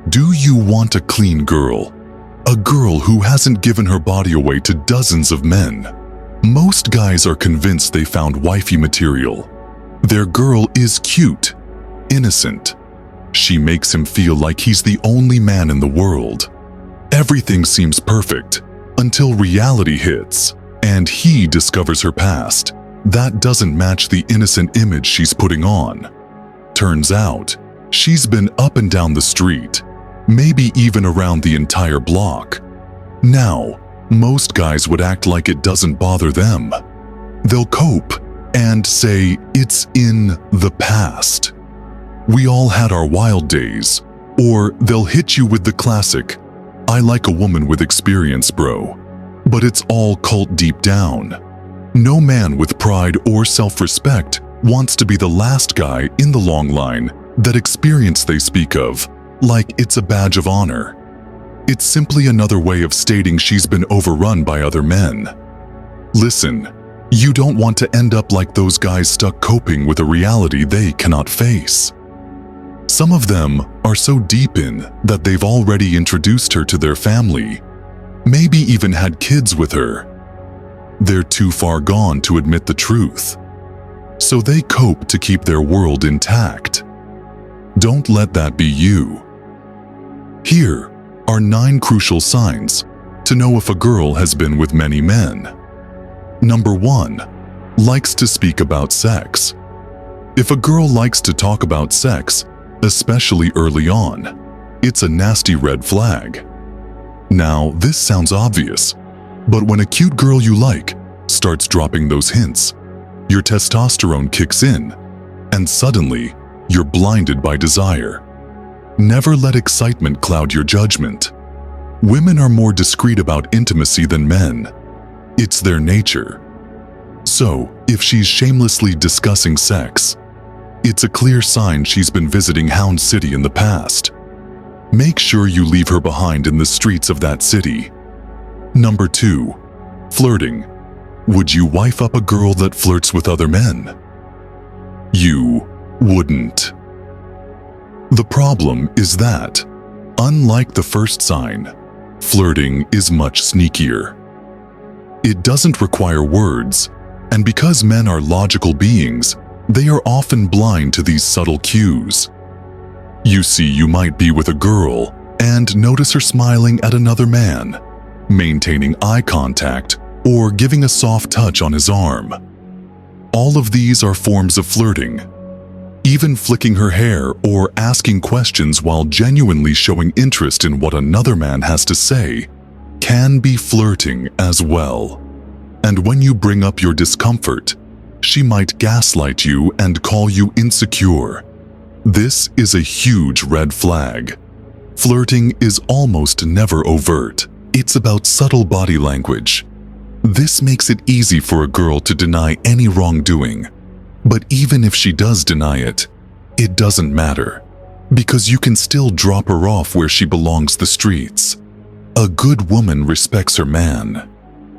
Do you want a clean girl? A girl who hasn't given her body away to dozens of men? Most guys are convinced they found wifey material. Their girl is cute, innocent. She makes him feel like he's the only man in the world. Everything seems perfect until reality hits and he discovers her past. That doesn't match the innocent image she's putting on. Turns out, she's been up and down the street, maybe even around the entire block. Now, most guys would act like it doesn't bother them. They'll cope and say it's in the past. We all had our wild days. Or they'll hit you with the classic, "I like a woman with experience, bro." But it's all cult deep down. No man with pride or self-respect wants to be the last guy in the long line that experience they speak of, like it's a badge of honor. It's simply another way of stating she's been overrun by other men. Listen, you don't want to end up like those guys stuck coping with a reality they cannot face. Some of them are so deep in that they've already introduced her to their family, maybe even had kids with her. They're too far gone to admit the truth, so they cope to keep their world intact. Don't let that be you. Here are 9 crucial signs to know if a girl has been with many men. Number 1, likes to speak about sex. If a girl likes to talk about sex, especially early on, it's a nasty red flag. Now, this sounds obvious, but when a cute girl you like starts dropping those hints, your testosterone kicks in, and suddenly you're blinded by desire. Never let excitement cloud your judgment. Women are more discreet about intimacy than men. It's their nature. So, if she's shamelessly discussing sex, it's a clear sign she's been visiting Hound City in the past. Make sure you leave her behind in the streets of that city. Number 2, flirting. Would you wife up a girl that flirts with other men? You wouldn't. The problem is that, unlike the first sign, flirting is much sneakier. It doesn't require words, and because men are logical beings, they are often blind to these subtle cues. You see, you might be with a girl and notice her smiling at another man, maintaining eye contact, or giving a soft touch on his arm. All of these are forms of flirting. Even flicking her hair or asking questions while genuinely showing interest in what another man has to say can be flirting as well. And when you bring up your discomfort, she might gaslight you and call you insecure. This is a huge red flag. Flirting is almost never overt. It's about subtle body language. This makes it easy for a girl to deny any wrongdoing. But even if she does deny it, it doesn't matter, because you can still drop her off where she belongs, the streets. A good woman respects her man.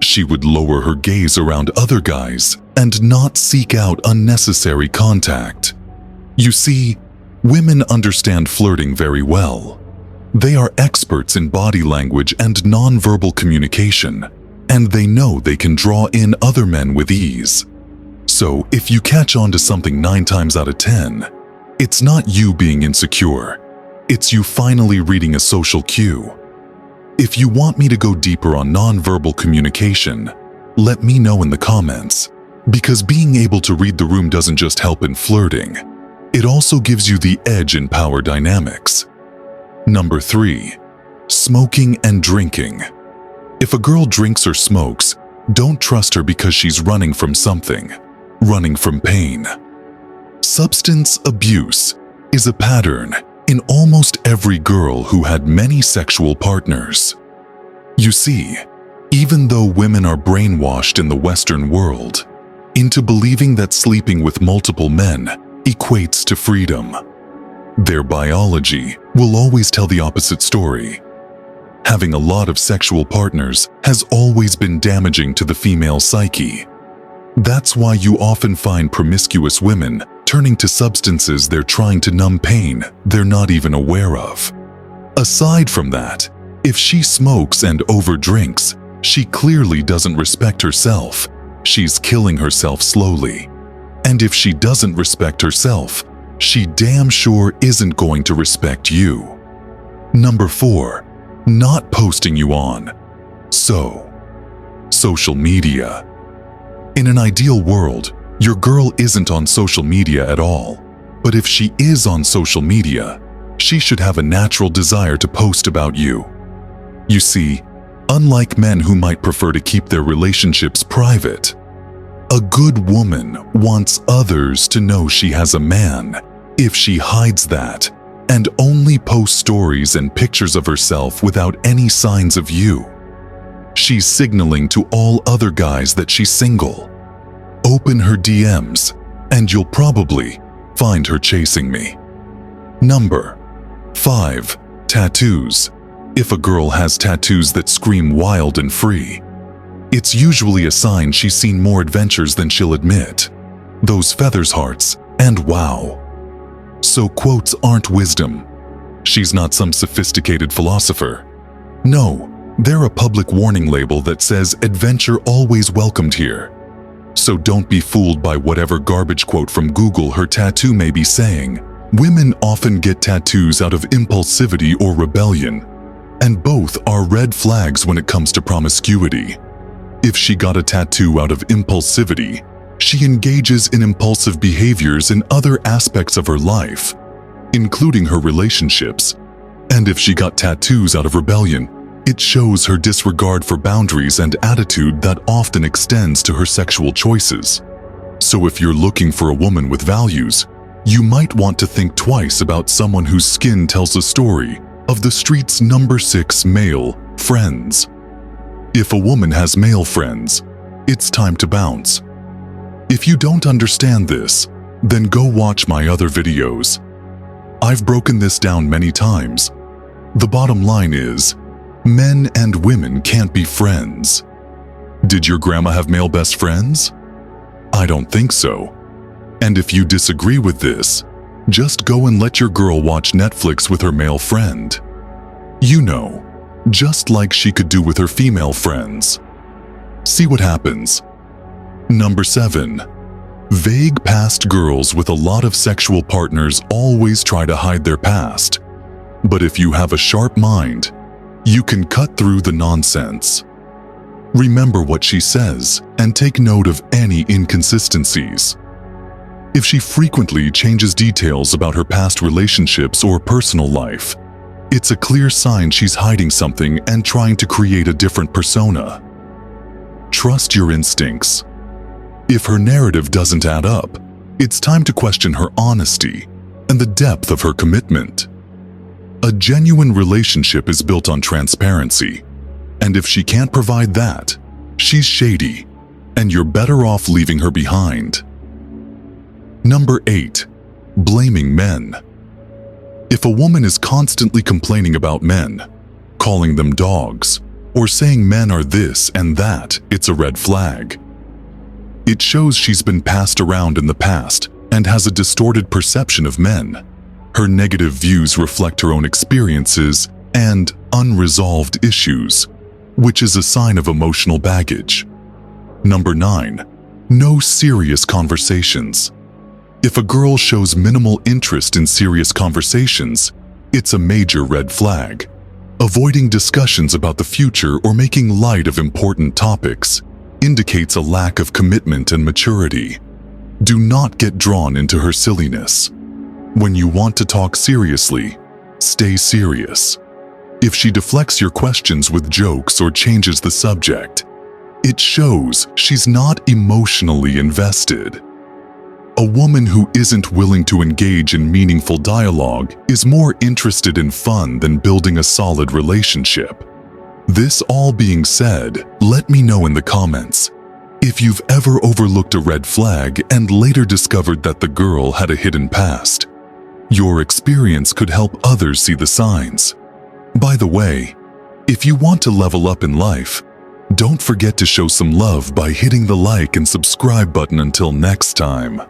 She would lower her gaze around other guys and not seek out unnecessary contact. You see, women understand flirting very well. They are experts in body language and nonverbal communication, and they know they can draw in other men with ease. So if you catch on to something 9 times out of 10, it's not you being insecure. It's you finally reading a social cue. If you want me to go deeper on nonverbal communication, let me know in the comments, because being able to read the room doesn't just help in flirting, it also gives you the edge in power dynamics. Number 3, smoking and drinking. If a girl drinks or smokes, don't trust her because she's running from something, running from pain. Substance abuse is a pattern in almost every girl who had many sexual partners. You see, even though women are brainwashed in the Western world into believing that sleeping with multiple men equates to freedom, their biology will always tell the opposite story. Having a lot of sexual partners has always been damaging to the female psyche. That's why you often find promiscuous women turning to substances they're trying to numb pain they're not even aware of. A Aside from that, if she smokes and overdrinks, she clearly doesn't respect herself. She's killing herself slowly. And if she doesn't respect herself, she damn sure isn't going to respect you. Number 4, not posting you on. Social media. In an ideal world, your girl isn't on social media at all. But if she is on social media, she should have a natural desire to post about you. You see, unlike men who might prefer to keep their relationships private, a good woman wants others to know she has a man. If she hides that and only posts stories and pictures of herself without any signs of you, she's signaling to all other guys that she's single. Open her DMs and you'll probably find her chasing me. Number 5, tattoos. If a girl has tattoos that scream wild and free, it's usually a sign she's seen more adventures than she'll admit. Those feathers hearts, and wow. So quotes aren't wisdom. She's not some sophisticated philosopher. No, they're a public warning label that says adventure always welcomed here. So don't be fooled by whatever garbage quote from Google her tattoo may be saying. Women often get tattoos out of impulsivity or rebellion, and both are red flags when it comes to promiscuity. If she got a tattoo out of impulsivity, she engages in impulsive behaviors in other aspects of her life, including her relationships. And if she got tattoos out of rebellion, it shows her disregard for boundaries and attitude that often extends to her sexual choices. So if you're looking for a woman with values, you might want to think twice about someone whose skin tells a story of the street's number 6 male friends. If a woman has male friends, it's time to bounce. If you don't understand this, then go watch my other videos. I've broken this down many times. The bottom line is, men and women can't be friends. Did your grandma have male best friends? I don't think so. And if you disagree with this, just go and let your girl watch Netflix with her male friend. You know, just like she could do with her female friends. See what happens. Number 7. Vague past. Girls with a lot of sexual partners always try to hide their past. But if you have a sharp mind, you can cut through the nonsense. Remember what she says and take note of any inconsistencies. If she frequently changes details about her past relationships or personal life, it's a clear sign she's hiding something and trying to create a different persona. Trust your instincts. If her narrative doesn't add up, it's time to question her honesty and the depth of her commitment. A genuine relationship is built on transparency, and if she can't provide that, she's shady, and you're better off leaving her behind. Number 8. Blaming men. If a woman is constantly complaining about men, calling them dogs, or saying men are this and that, it's a red flag. It shows she's been passed around in the past and has a distorted perception of men. Her negative views reflect her own experiences and unresolved issues, which is a sign of emotional baggage. Number 9. No serious conversations. If a girl shows minimal interest in serious conversations, it's a major red flag. Avoiding discussions about the future or making light of important topics indicates a lack of commitment and maturity. Do not get drawn into her silliness. When you want to talk seriously, stay serious. If she deflects your questions with jokes or changes the subject, it shows she's not emotionally invested. A woman who isn't willing to engage in meaningful dialogue is more interested in fun than building a solid relationship. This all being said, let me know in the comments if you've ever overlooked a red flag and later discovered that the girl had a hidden past. Your experience could help others see the signs. By the way, if you want to level up in life, don't forget to show some love by hitting the like and subscribe button. Until next time.